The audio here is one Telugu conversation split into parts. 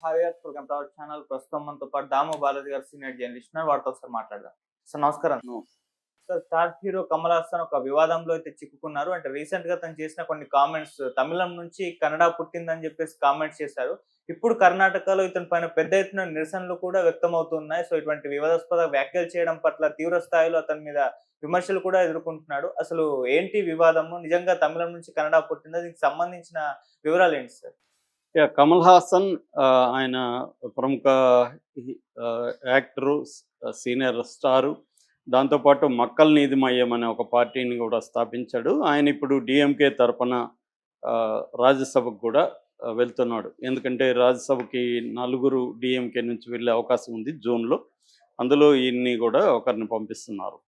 హాయర్స్ వెల్కమ్ టు అవర్ ఛానల్. ప్రస్తుతం మనతో పాటు దాము బాలాజీ గారు సీనియర్ జర్నలిస్ట్ ఉన్నారు. వారితో ఒకసారి మాట్లాడదాం. సార్ నమస్కారం. Sir, star hero Kamal Haasan ఒక వివాదంలో అయితే చిక్కుకున్నారు. అంటే రీసెంట్ గా తను చేసిన కొన్ని కామెంట్స్ తమిళం నుంచి కన్నడ పుట్టిందని చెప్పేసి కామెంట్స్ చేశారు. ఇప్పుడు కర్ణాటకలో ఇతని పైన పెద్ద ఎత్తున నిరసనలు కూడా వ్యక్తం అవుతున్నాయి. సో ఇటువంటి వివాదాస్పద వ్యాఖ్యలు చేయడం పట్ల తీవ్ర స్థాయిలో అతని మీద విమర్శలు కూడా ఎదుర్కొంటున్నాడు. అసలు ఏంటి వివాదము? నిజంగా తమిళం నుంచి కన్నడ పుట్టిందా? దీనికి సంబంధించిన వివరాలు ఏంటి సార్? కమల్ హాసన్ ఆయన ప్రముఖ యాక్టరు, సీనియర్ స్టారు. దాంతోపాటు మక్కల్ నీతిమయ్యం అనే ఒక పార్టీని కూడా స్థాపించాడు. ఆయన ఇప్పుడు డిఎంకే తరపున రాజ్యసభకు కూడా వెళ్తున్నాడు. ఎందుకంటే రాజ్యసభకి 4 డిఎంకే నుంచి వెళ్ళే అవకాశం ఉంది జూన్లో. అందులో ఈయన్ని కూడా ఒకరిని పంపిస్తున్నారు.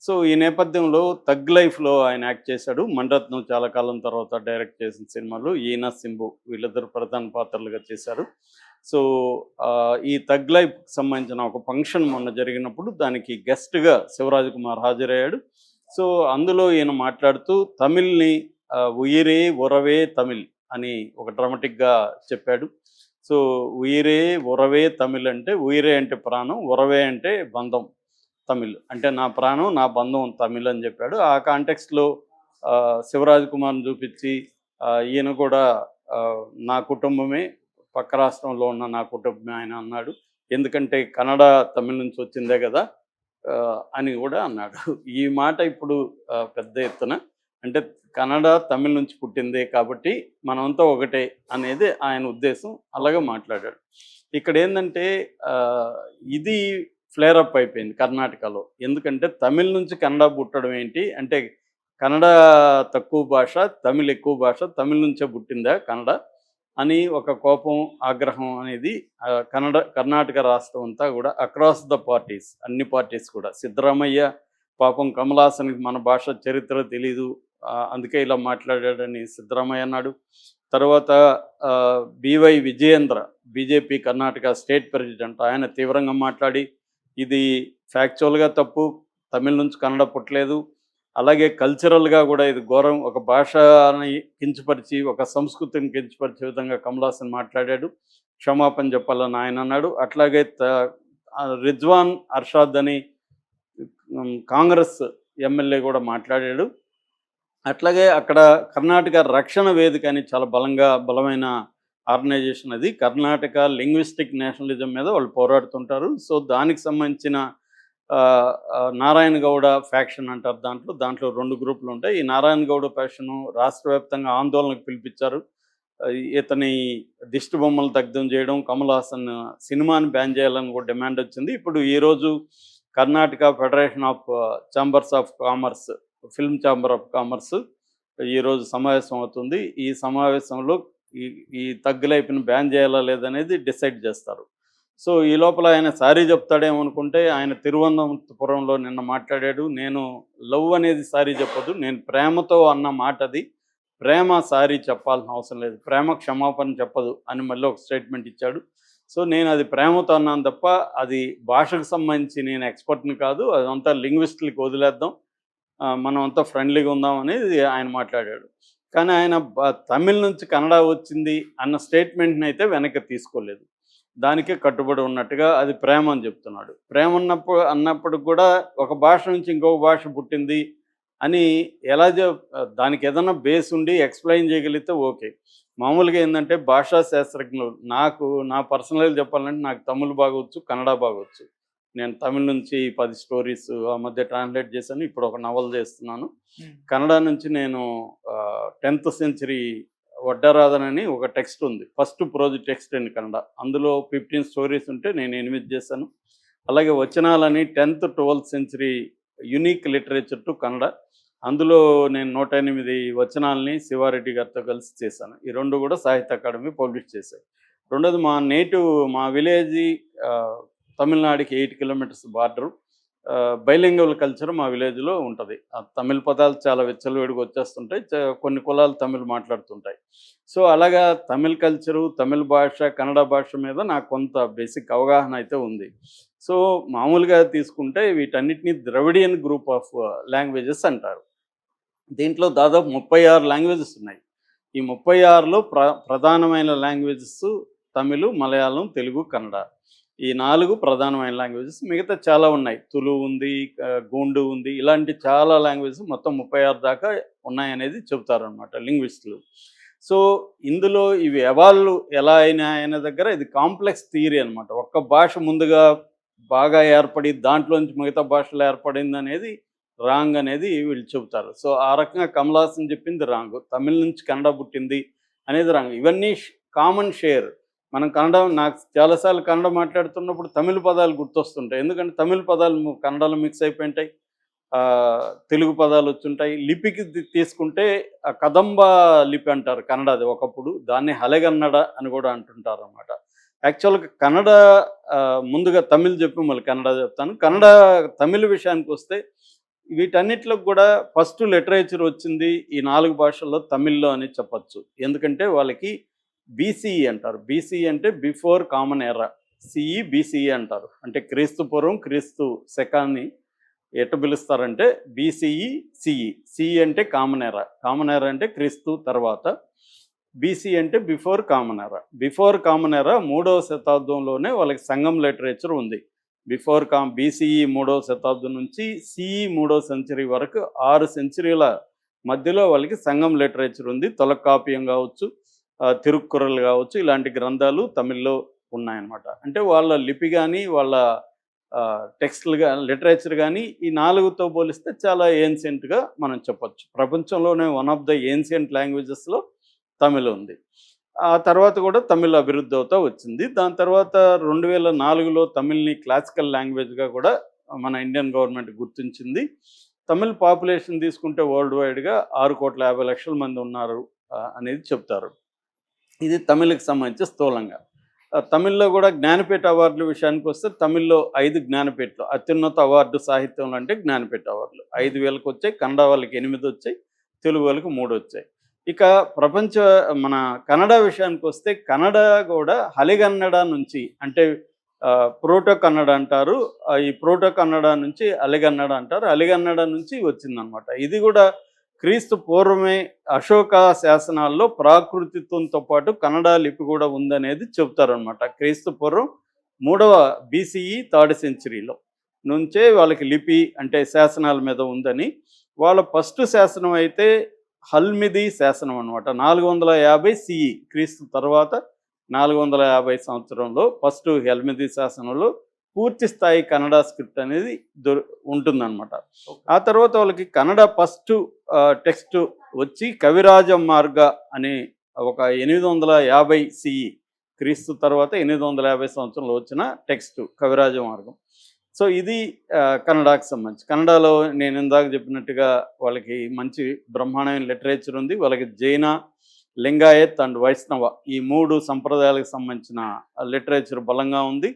సో ఈ నేపథ్యంలో తగ్ లైఫ్లో ఆయన యాక్ట్ చేశాడు. మణిరత్నం చాలా కాలం తర్వాత డైరెక్ట్ చేసిన సినిమాలు ఈయన, సింబు వీళ్ళిద్దరు ప్రధాన పాత్రలుగా చేశారు. సో ఈ తగ్ లైఫ్కి సంబంధించిన ఒక ఫంక్షన్ మొన్న జరిగినప్పుడు దానికి గెస్ట్గా శివరాజ్ కుమార్ హాజరయ్యాడు. సో అందులో ఈయన మాట్లాడుతూ తమిళ్ని ఉయిరే ఉరవే తమిళ్ అని ఒక డ్రామాటిక్గా చెప్పాడు. సో ఉయిరే ఉరవే తమిళ్ అంటే ఉయిరే అంటే ప్రాణం, ఉరవే అంటే బంధం తమిళ్, అంటే నా ప్రాణం నా బంధం తమిళ్ అని చెప్పాడు. ఆ కాంటెక్స్ట్లో శివరాజ్ కుమార్ని చూపించి ఈయన కూడా నా కుటుంబమే, పక్క రాష్ట్రంలో ఉన్న నా కుటుంబమే ఆయన అన్నాడు. ఎందుకంటే కన్నడ తమిళ్ నుంచి వచ్చిందే కదా అని కూడా అన్నాడు. ఈ మాట ఇప్పుడు పెద్ద ఎత్తున, అంటే కన్నడ తమిళ్ నుంచి పుట్టిందే కాబట్టి మనమంతా ఒకటే అనేది ఆయన ఉద్దేశం. అలాగే మాట్లాడాడు. ఇక్కడ ఏంటంటే ఇది ఫ్లేరప్ అయిపోయింది కర్ణాటకలో. ఎందుకంటే తమిళ్ నుంచి కన్నడ పుట్టడం ఏంటి అంటే, కన్నడ తక్కువ భాష, తమిళ్ ఎక్కువ భాష, తమిళ్ నుంచే పుట్టిందా కన్నడ అని ఒక కోపం, ఆగ్రహం అనేది కర్ణాటక రాష్ట్రం అంతా కూడా అక్రాస్ ద పార్టీస్, అన్ని పార్టీస్ కూడా. సిద్ధరామయ్య పాపం కమల్ హాసన్కి మన భాష చరిత్ర తెలీదు, అందుకే ఇలా మాట్లాడాడని సిద్ధరామయ్య అన్నాడు. తర్వాత by Vijayendra, BJP Karnataka state president, ఆయన తీవ్రంగా మాట్లాడి ఇది ఫ్యాక్చువల్గా తప్పు, తమిళ్ నుంచి కన్నడ పుట్టలేదు, అలాగే కల్చరల్గా కూడా ఇది ఘోరం, ఒక భాషని కించపరిచి ఒక సంస్కృతిని కించపరిచే విధంగా కమల్ హాసన్ మాట్లాడాడు, క్షమాపణ చెప్పాలని ఆయన అన్నాడు. అట్లాగే రిజ్వాన్ అర్షాద్ అని కాంగ్రెస్ ఎమ్మెల్యే కూడా మాట్లాడాడు. అట్లాగే అక్కడ కర్ణాటక రక్షణ వేదిక అని చాలా బలమైన ఆర్గనైజేషన్ అది. కర్ణాటక లింగ్విస్టిక్ నేషనలిజం మీద వాళ్ళు పోరాడుతుంటారు. సో దానికి సంబంధించిన నారాయణ గౌడ ఫ్యాక్షన్ అంటారు. దాంట్లో 2 గ్రూపులు ఉంటాయి. ఈ నారాయణ గౌడ ఫ్యాక్షను రాష్ట్ర వ్యాప్తంగా ఆందోళనకు పిలిపించారు. ఇతని దిష్టి బొమ్మలు దగ్ధం చేయడం, కమల్ హాసన్ సినిమాని బ్యాన్ చేయాలని కూడా డిమాండ్ వచ్చింది. ఇప్పుడు ఈరోజు Karnataka federation of chambers of commerce, film chamber of commerce ఈరోజు సమావేశం అవుతుంది. ఈ సమావేశంలో ఈ తగ్గులైపుని బ్యాన్ చేయాలా లేదనేది డిసైడ్ చేస్తారు. సో ఈ లోపల ఆయన సారీ చెప్తాడేమనుకుంటే, ఆయన తిరువనంతపురంలో నిన్న మాట్లాడాడు. నేను లవ్ అనేది సారీ చెప్పదు, నేను ప్రేమతో అన్న మాట అది, ప్రేమ సారీ చెప్పాల్సిన అవసరం లేదు, ప్రేమ క్షమాపణ చెప్పదు అని మళ్ళీ ఒక స్టేట్మెంట్ ఇచ్చాడు. సో నేను అది ప్రేమతో అన్నాను తప్ప అది భాషకు సంబంధించి నేను ఎక్స్పర్ట్ని కాదు, అదంతా లింగ్విస్టులకి వదిలేద్దాం, మనం అంతా ఫ్రెండ్లీగా ఉందాం అనేది ఆయన మాట్లాడాడు. కానీ ఆయన తమిళ్ నుంచి కన్నడ వచ్చింది అన్న స్టేట్మెంట్ని అయితే వెనక్కి తీసుకోలేదు. దానికే కట్టుబడి ఉన్నట్టుగా అది ప్రేమ అని చెప్తున్నాడు. ప్రేమ అన్నప్పుడు కూడా ఒక భాష నుంచి ఇంకొక భాష పుట్టింది అని ఎలా దానికి ఏదైనా బేస్ ఉండి ఎక్స్ప్లెయిన్ చేయగలిగితే ఓకే. మామూలుగా ఏంటంటే భాషా శాస్త్రజ్ఞులు, నా పర్సనల్గా చెప్పాలంటే నాకు తమిళ్ బాగొచ్చు, కన్నడ బాగొచ్చు. నేను తమిళ్ నుంచి 10 స్టోరీస్ ఆ మధ్య ట్రాన్స్లేట్ చేశాను. ఇప్పుడు ఒక నవల చేస్తున్నాను. కన్నడ నుంచి నేను 10th century వడ్డరాధనని ఒక టెక్స్ట్ ఉంది, first prose text in Kannada. అందులో 15 స్టోరీస్ ఉంటే నేను 8 చేశాను. అలాగే వచనాలని 10th 12th century unique literature to Kannada, అందులో నేను 108 వచనాలని శివారెడ్డి గారితో కలిసి చేశాను. ఈ 2 కూడా సాహిత్య అకాడమీ పబ్లిష్ చేశాయి. రెండోది మా విలేజ్ తమిళనాడుకి 8 kilometers బార్డరు. బైలింగువల్ కల్చర్ మా విలేజ్లో ఉంటుంది. తమిళ పదాలు చాలా విచ్చలవిడిగా వచ్చేస్తుంటాయి, కొన్ని కులాలు తమిళ్ మాట్లాడుతుంటాయి. సో అలాగా తమిళ్ కల్చరు, తమిళ భాష, కన్నడ భాష మీద నాకు కొంత బేసిక్ అవగాహన అయితే ఉంది. సో మామూలుగా తీసుకుంటే వీటన్నిటిని ద్రవిడియన్ గ్రూప్ ఆఫ్ లాంగ్వేజెస్ అంటారు. దీంట్లో దాదాపు 36 లాంగ్వేజెస్ ఉన్నాయి. ఈ 36లో ప్రధానమైన లాంగ్వేజెస్ తమిళ్, మలయాళం, తెలుగు, కన్నడ. ఈ 4 ప్రధానమైన లాంగ్వేజెస్. మిగతా చాలా ఉన్నాయి. తులు ఉంది, గోండు ఉంది. ఇలాంటి చాలా లాంగ్వేజెస్ మొత్తం 36 దాకా ఉన్నాయనేది చెబుతారనమాట లింగ్విస్టులు. సో, ఇందులో ఇవి ఎవాల్వ్ ఎలా అయినాయనే దగ్గర ఇది కాంప్లెక్స్ థియరీ అనమాట. ఒక్క భాష ముందుగా బాగా ఏర్పడి దాంట్లోంచి మిగతా భాషలు ఏర్పడిందనేది రాంగ్ అనేది వీళ్ళు చెబుతారు. సో, ఆ రకంగా కమల్ హాసన్ చెప్పింది రాంగ్. తమిళ్ నుంచి కన్నడ పుట్టింది అనేది రాంగ్. ఇవన్నీ కామన్ షేర్. మనం కన్నడ నాకు చాలాసార్లు కన్నడ మాట్లాడుతున్నప్పుడు తమిళ్ పదాలు గుర్తొస్తుంటాయి. ఎందుకంటే తమిళ్ పదాలు కన్నడలో మిక్స్ అయిపోయింటాయి. తెలుగు పదాలు వచ్చుంటాయి. లిపికి తీసుకుంటే కదంబ లిపి అంటారు కన్నడది ఒకప్పుడు. దాన్ని హలెగన్నడ అని కూడా అంటుంటారనమాట. యాక్చువల్‌గా కన్నడ ముందుగా తమిళ్ చెప్పి మళ్ళీ కన్నడ చెప్తాను. తమిళ్ విషయానికొస్తే వీటన్నిటిలో కూడా ఫస్ట్ లిటరేచర్ వచ్చింది ఈ 4 భాషల్లో తమిళ్‌లో అని చెప్పొచ్చు. ఎందుకంటే వాళ్ళకి బీసీఈ అంటారు. బీసీఈ అంటే బిఫోర్ కామన్ ఎరా. సీఈ, బీసీఈ అంటారు. అంటే క్రీస్తు పూర్వం, క్రీస్తు శకాన్ని ఎట్ట పిలుస్తారంటే బీసీఈ, సీఈ. సీఈ అంటే కామన్ ఎరా. కామన్ ఎరా అంటే క్రీస్తు తర్వాత. బీసీ అంటే బిఫోర్ కామన్ ఎరా. బిఫోర్ కామన్ ఎరా 3వ శతాబ్దంలోనే వాళ్ళకి సంగం లిటరేచర్ ఉంది. బీసీఈ 3వ శతాబ్దం నుంచి సీఈ 3వ సెంచరీ వరకు 6 సెంచరీల మధ్యలో వాళ్ళకి సంగం లిటరేచర్ ఉంది. తొలకాప్యం కావచ్చు, తిరుక్కురల్ కావచ్చు, ఇలాంటి గ్రంథాలు తమిళ్లో ఉన్నాయన్నమాట. అంటే వాళ్ళ లిపి కానీ వాళ్ళ టెక్స్టులు కానీ లిటరేచర్ కానీ ఈ 4తో పోలిస్తే చాలా ఏన్షియంట్గా మనం చెప్పొచ్చు. ప్రపంచంలోనే వన్ ఆఫ్ ద ఏన్షియంట్ లాంగ్వేజెస్లో తమిళ్ ఉంది. ఆ తర్వాత కూడా తమిళ్ అభివృద్ధి అవుతూ వచ్చింది. దాని తర్వాత 2004లో తమిళ్ని క్లాసికల్ లాంగ్వేజ్గా కూడా మన ఇండియన్ గవర్నమెంట్ గుర్తించింది. తమిళ్ పాపులేషన్ తీసుకుంటే వరల్డ్ వైడ్గా 6,50,00,000 మంది ఉన్నారు అనేది చెప్తారు. ఇది తమిళ్కి సంబంధించి స్థూలంగా. తమిళ్లో కూడా జ్ఞానపీఠ అవార్డుల విషయానికి వస్తే తమిళ్లో 5 జ్ఞానపీఠలు, అత్యున్నత అవార్డు సాహిత్యంలో అంటే జ్ఞానపీఠ అవార్డులు 5,000కి వచ్చాయి. కన్నడ వాళ్ళకి 8 వచ్చాయి, తెలుగు వాళ్ళకి 3 వచ్చాయి. ఇక మన కన్నడ విషయానికి వస్తే కన్నడ కూడా హలిగన్నడ నుంచి అంటే ప్రోటో కన్నడ అంటారు. ఈ ప్రోటో కన్నడ నుంచి అలిగన్నడ అంటారు. అలిగన్నడ నుంచి వచ్చిందనమాట. ఇది కూడా క్రీస్తు పూర్వమే అశోక శాసనాల్లో ప్రాకృతిత్వంతో పాటు కన్నడ లిపి కూడా ఉందనేది చెప్తారనమాట. క్రీస్తు పూర్వం 3వ బీసీఈ 3rd సెంచరీలో నుంచే వాళ్ళకి లిపి అంటే శాసనాల మీద ఉందని. వాళ్ళ ఫస్ట్ శాసనం అయితే హల్మిది శాసనం అనమాట. 450 సిఈ క్రీస్తు తర్వాత 450 సంవత్సరంలో ఫస్ట్ హల్మిది శాసనంలో పూర్తి స్థాయి కన్నడ స్క్రిప్ట్ అనేది ఉంటుందన్నమాట. ఆ తర్వాత వాళ్ళకి కన్నడ ఫస్ట్ టెక్స్ట్ వచ్చి కవిరాజ మార్గ అనే ఒక 850 సిఈ క్రీస్తు తర్వాత 850 సంవత్సరంలో వచ్చిన టెక్స్ట్ కవిరాజ మార్గం. సో ఇది కన్నడకు సంబంధించి. కన్నడలో నేను ఇందాక చెప్పినట్టుగా వాళ్ళకి మంచి బ్రహ్మాండమైన లిటరేచర్ ఉంది. వాళ్ళకి జైన, లింగాయత్ అండ్ వైష్ణవ ఈ 3 సంప్రదాయాలకు సంబంధించిన లిటరేచర్ బలంగా ఉంది.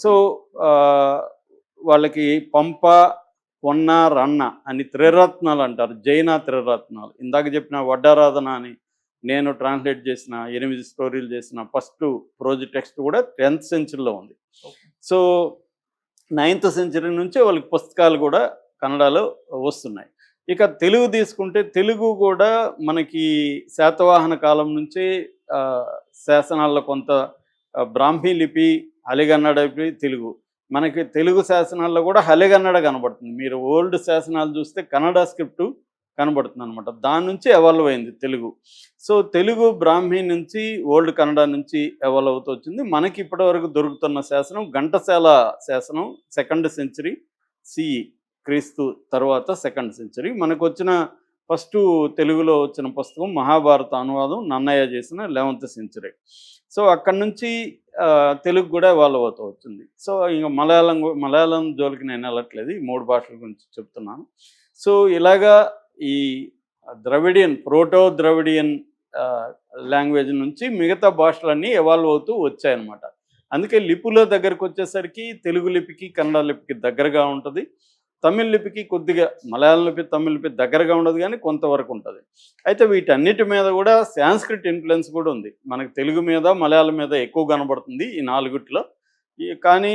సో వాళ్ళకి పంప, పొన్న, రన్న అని త్రిరత్నాలు అంటారు. జైన త్రిరత్నాలు. ఇందాక చెప్పిన వడ్డారాధన అని నేను ట్రాన్స్లేట్ చేసిన 8 స్టోరీలు చేసిన ఫస్ట్ ప్రోజ్ టెక్స్ట్ కూడా 10th సెంచరీలో ఉంది. సో 9th సెంచరీ నుంచే వాళ్ళకి పుస్తకాలు కూడా కన్నడలో వస్తున్నాయి. ఇక తెలుగు తీసుకుంటే తెలుగు కూడా మనకి శాతవాహన కాలం నుంచే శాసనాల్లో కొంత బ్రాహ్మీ లిపి, హలిగన్నడ లిపి, తెలుగు. మనకి తెలుగు శాసనాల్లో కూడా హలిగన్నడ కనబడుతుంది. మీరు ఓల్డ్ శాసనాలు చూస్తే కన్నడ స్క్రిప్టు కనబడుతుంది అనమాట. దాని నుంచి ఎవాల్వ్ అయింది తెలుగు. సో తెలుగు బ్రాహ్మీ నుంచి ఓల్డ్ కన్నడ నుంచి ఎవాల్వ్ అవుతూ వచ్చింది. మనకి ఇప్పటివరకు దొరుకుతున్న శాసనం ఘంటసాల శాసనం 2nd సెంచరీ సిఈ క్రీస్తు తర్వాత 2nd సెంచరీ. మనకు వచ్చిన ఫస్ట్ తెలుగులో వచ్చిన పుస్తకం మహాభారత అనువాదం నన్నయ్య చేసిన 11th సెంచరీ. సో అక్కడి నుంచి తెలుగు కూడా ఎవాల్వ్ అవుతూ వచ్చింది. సో ఇంకా మలయాళం జోలికి నేను వెళ్ళట్లేదు, ఈ 3 భాషల గురించి చెప్తున్నాను. సో ఇలాగా ఈ ప్రోటో ద్రవిడియన్ లాంగ్వేజ్ నుంచి మిగతా భాషలన్నీ ఎవాల్వ్ అవుతూ వచ్చాయన్నమాట. అందుకే లిపుల దగ్గరకు వచ్చేసరికి తెలుగు లిపికి కన్నడ లిపికి దగ్గరగా ఉంటుంది. తమిళ్ లిపికి కొద్దిగా మలయాళం లిపి, తమిళ్ లిపి దగ్గరగా ఉండదు కానీ కొంతవరకు ఉంటుంది. అయితే వీటన్నిటి మీద కూడా సాంస్క్రిట్ ఇన్ఫ్లుయెన్స్ కూడా ఉంది. మనకు తెలుగు మీద, మలయాళం మీద ఎక్కువ కనబడుతుంది ఈ 4 కానీ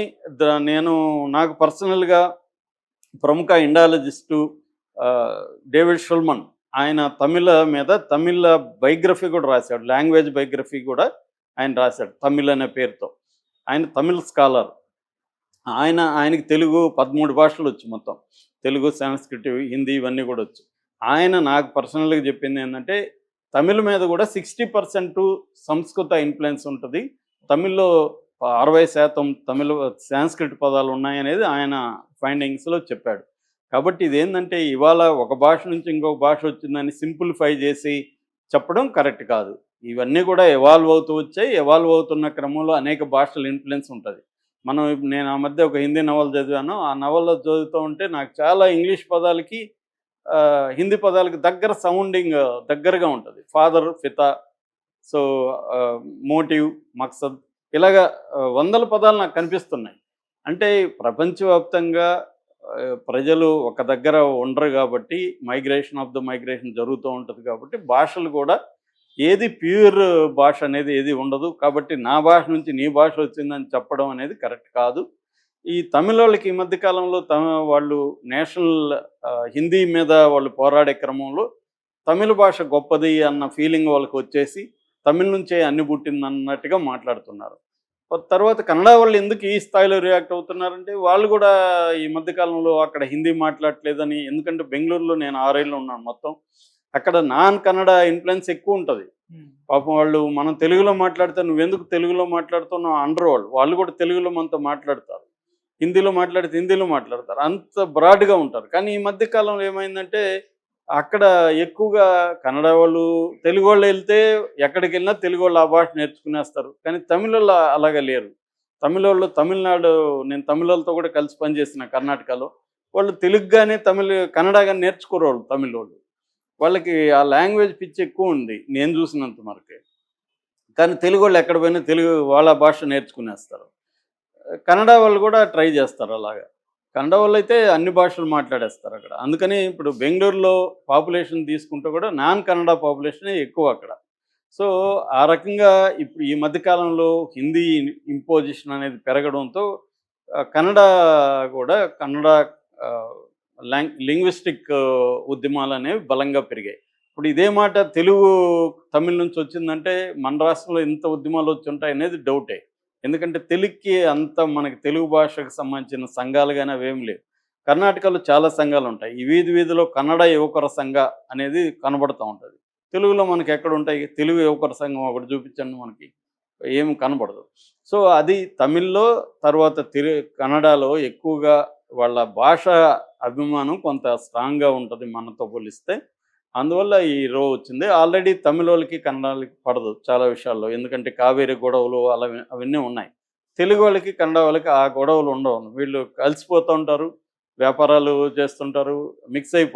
నాకు పర్సనల్గా ప్రముఖ ఇండాలజిస్టు డేవిడ్ షుల్మన్ ఆయన తమిళ బయోగ్రఫీ కూడా రాశాడు. లాంగ్వేజ్ బయోగ్రఫీ కూడా ఆయన రాశాడు తమిళ్ అనే పేరుతో. ఆయన తమిళ్ స్కాలర్. ఆయనకి తెలుగు 13 భాషలు వచ్చు మొత్తం. తెలుగు, సంస్కృట్, హిందీ ఇవన్నీ కూడా వచ్చు. ఆయన నాకు పర్సనల్గా చెప్పింది ఏంటంటే తమిళ్ మీద కూడా 60% సంస్కృత ఇన్ఫ్లుయెన్స్ ఉంటుంది. తమిళ్లో 60% తమిళ సాంస్క్రిట్ పదాలు ఉన్నాయనేది ఆయన ఫైండింగ్స్లో చెప్పాడు. కాబట్టి ఇదేంటంటే ఇవాళ ఒక భాష నుంచి ఇంకొక భాష వచ్చిందని సింప్లిఫై చేసి చెప్పడం కరెక్ట్ కాదు. ఇవన్నీ కూడా ఎవాల్వ్ అవుతూ వచ్చాయి. ఎవాల్వ్ అవుతున్న క్రమంలో అనేక భాషల ఇన్ఫ్లుయెన్స్ ఉంటుంది. నేను ఆ మధ్య ఒక హిందీ నవల చదివాను. ఆ నవల్లో చదువుతూ ఉంటే నాకు చాలా ఇంగ్లీష్ పదాలకి హిందీ పదాలకి దగ్గరగా ఉంటుంది. ఫాదర్, పిత, సో మోటివ్, మక్సద్ ఇలాగా వందల పదాలు నాకు కనిపిస్తున్నాయి. అంటే ప్రపంచవ్యాప్తంగా ప్రజలు ఒక దగ్గర ఉండరు కాబట్టి మైగ్రేషన్ జరుగుతూ ఉంటుంది కాబట్టి భాషలు కూడా ఏది ప్యూర్ భాష అనేది ఏది ఉండదు. కాబట్టి నా భాష నుంచి నీ భాష వచ్చిందని చెప్పడం అనేది కరెక్ట్ కాదు. ఈ తమిళోళ్ళకి ఈ మధ్య కాలంలో వాళ్ళు నేషనల్ హిందీ మీద వాళ్ళు పోరాడే క్రమంలో తమిళ భాష గొప్పది అన్న ఫీలింగ్ వాళ్ళకి వచ్చేసి తమిళ్ నుంచే అన్ని పుట్టిందన్నట్టుగా మాట్లాడుతున్నారు. తర్వాత కన్నడ వాళ్ళు ఎందుకు ఈ స్థాయిలో రియాక్ట్ అవుతున్నారంటే వాళ్ళు కూడా ఈ మధ్యకాలంలో అక్కడ హిందీ మాట్లాడట్లేదని. ఎందుకంటే బెంగళూరులో నేను 6 ఏళ్ళు ఉన్నాను మొత్తం. అక్కడ నాన్ కన్నడ ఇన్ఫ్లుయెన్స్ ఎక్కువ ఉంటుంది. పాపం వాళ్ళు మనం తెలుగులో మాట్లాడితే నువ్వెందుకు తెలుగులో మాట్లాడుతున్నావు అనరు. వాళ్ళు కూడా తెలుగులో మనతో మాట్లాడతారు. హిందీలో మాట్లాడితే హిందీలో మాట్లాడతారు. అంత బ్రాడ్గా ఉంటారు. కానీ ఈ మధ్యకాలంలో ఏమైందంటే అక్కడ ఎక్కువగా కన్నడ వాళ్ళు తెలుగు వాళ్ళు వెళ్తే ఎక్కడికి వెళ్ళినా తెలుగు వాళ్ళు ఆ భాష నేర్చుకునేస్తారు. కానీ తమిళ వాళ్ళు అలాగే లేరు. తమిళ వాళ్ళు నేను తమిళ వాళ్ళతో కూడా కలిసి పనిచేసిన కర్ణాటకలో. వాళ్ళు తెలుగుగానే కన్నడ కానీ నేర్చుకోరు వాళ్ళు తమిళ వాళ్ళు. వాళ్ళకి ఆ లాంగ్వేజ్ పిచ్చి ఎక్కువ ఉంది నేను చూసినంత వరకే. కానీ తెలుగు వాళ్ళు ఎక్కడ పోయినా తెలుగు వాళ్ళ భాష నేర్చుకునేస్తారు. కన్నడ వాళ్ళు కూడా ట్రై చేస్తారు అలాగా. కన్నడ వాళ్ళు అయితే అన్ని భాషలు మాట్లాడేస్తారు అక్కడ. అందుకని ఇప్పుడు బెంగళూరులో పాపులేషన్ తీసుకుంటే కూడా నాన్ కన్నడ పాపులేషనే ఎక్కువ అక్కడ. సో ఆ రకంగా ఇప్పుడు ఈ మధ్యకాలంలో హిందీ ఇంపోజిషన్ అనేది పెరగడంతో కన్నడ లింగ్విస్టిక్ ఉద్యమాలు అనేవి బలంగా పెరిగాయి. ఇప్పుడు ఇదే మాట తమిళ్ నుంచి వచ్చిందంటే మన రాష్ట్రంలో ఇంత ఉద్యమాలు వచ్చి ఉంటాయి అనేది డౌటే. ఎందుకంటే తెలుగుకి మనకి తెలుగు భాషకు సంబంధించిన సంఘాలు కానీ అవేమి లేవు. కర్ణాటకలో చాలా సంఘాలు ఉంటాయి. ఈ వీధిలో కన్నడ యువకుల సంఘ అనేది కనబడుతూ ఉంటుంది. తెలుగులో మనకి ఎక్కడ ఉంటాయి? తెలుగు యువకుల సంఘం ఒకటి చూపించండి, మనకి ఏమి కనబడదు. సో అది తమిళ్లో, తర్వాత కన్నడలో ఎక్కువగా వాళ్ళ భాష అభిమానం కొంత స్ట్రాంగ్గా ఉంటుంది మనతో పోలిస్తే. అందువల్ల ఈ వచ్చింది. ఆల్రెడీ తమిళోళ్ళకి కన్నడలకి పడదు చాలా విషయాల్లో. ఎందుకంటే కావేరీ గొడవలు అవన్నీ ఉన్నాయి. తెలుగు వాళ్ళకి కన్నడ వాళ్ళకి ఆ గొడవలు ఉండవు. వీళ్ళు కలిసిపోతూ ఉంటారు, వ్యాపారాలు చేస్తుంటారు, మిక్స్ అయిపోతారు.